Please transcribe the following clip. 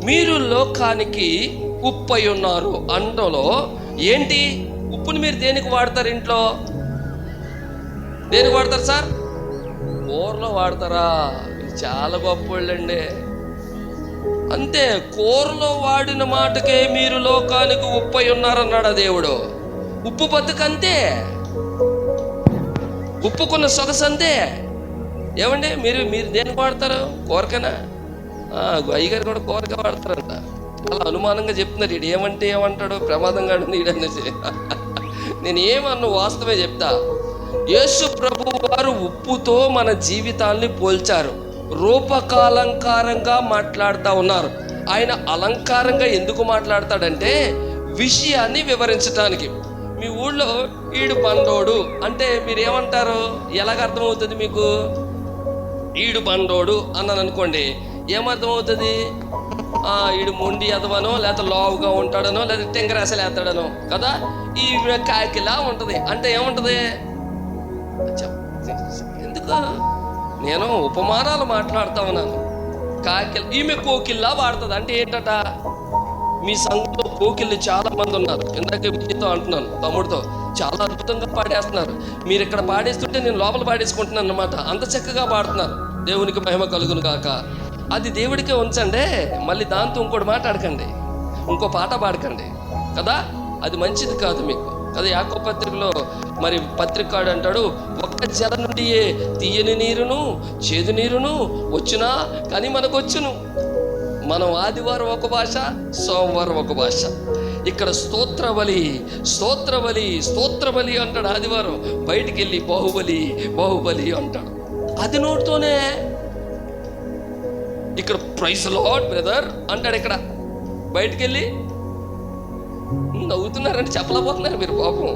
మీరు లోకానికి ఉప్పు అయి ఉన్నారు అంటలో ఏంటి? ఉప్పుని మీరు దేనికి వాడతారు? ఇంట్లో దేనికి వాడతారు సార్? కూరలో వాడతారా? చాలా గొప్పోళ్ళండి. అంతే, కూరలో వాడిన మాటకే మీరు లోకానికి ఉప్పు అయి ఉన్నారన్నాడు దేవుడు. ఉప్పు బతుకంతే, ఉప్పుకున్న సొగసు అంతే. ఏమండి మీరు దేనికి వాడతారు? కూరకనా? అయ్యగారు కూడా కూరగా వాడతారంట. అలా అనుమానంగా చెప్తున్నారు. ఇడు ఏమంటే ఏమంటాడు, ప్రమాదంగా నీడనేసి. నేను ఏమన్నా వాస్తవమే చెప్తా. యేసు ప్రభు వారు ఉప్పుతో మన జీవితాల్ని పోల్చారు. రూపకాలంకారంగా మాట్లాడుతూ ఉన్నారు. ఆయన అలంకారంగా ఎందుకు మాట్లాడతాడంటే విషయాన్ని వివరించడానికి. మీ ఊళ్ళో ఈడు బండోడు అంటే మీరు ఏమంటారు? ఎలాగ అర్థమవుతుంది మీకు? ఈడు బండోడు అన్నాను అనుకోండి, ఏమర్థమవుతుంది? ఈడు మొండి ఎదవనో, లేకపోతే లావుగా ఉంటాడనో, లేదా టెంగరాసలు వేస్తాడనో కదా. ఈ కాకిలా ఉంటుంది అంటే ఏముంటుంది? ఎందుకు నేను ఉపమానాలు మాట్లాడుతా ఉన్నాను. కాకిల్, ఈమె కోకిల్లా వాడుతుంది అంటే ఏంటట? మీ సంఘంలో కోకిళ్ళు చాలా మంది ఉన్నారు. ఇందాక మీతో అంటున్నాను, తమ్ముడితో, చాలా అద్భుతంగా పాడేస్తున్నారు. మీరు ఇక్కడ పాడేస్తుంటే నేను లోపల పాడేసుకుంటున్నాను అన్నమాట. అంత చక్కగా పాడుతున్నారు. దేవునికి మహిమ కలుగును కాక. అది దేవుడికే ఉంచండి, మళ్ళీ దాంతో ఇంకోటి మాట్లాడకండి, ఇంకో పాట పాడకండి కదా. అది మంచిది కాదు మీకు కదా. యాకోబు పత్రికలో మరి పత్రికాడు అంటాడు, ఒక్క జల నుండి తీయని నీరును చేదు నీరును వచ్చునా కానీ మనకు వచ్చును. మనం ఆదివారం ఒక భాష, సోమవారం ఒక భాష. ఇక్కడ స్తోత్రబలి స్తోత్రబలి స్తోత్రబలి అంటాడు ఆదివారం. బయటికి వెళ్ళి బాహుబలి బాహుబలి అంటాడు. అది నోటితోనే. ఇక్కడ ప్రైజ్ లార్డ్ బ్రదర్ అంటాడు. ఇక్కడ బయటికి వెళ్ళి నవ్వుతున్నారంటే చెప్పలేకపోతున్నారు మీరు పాపం.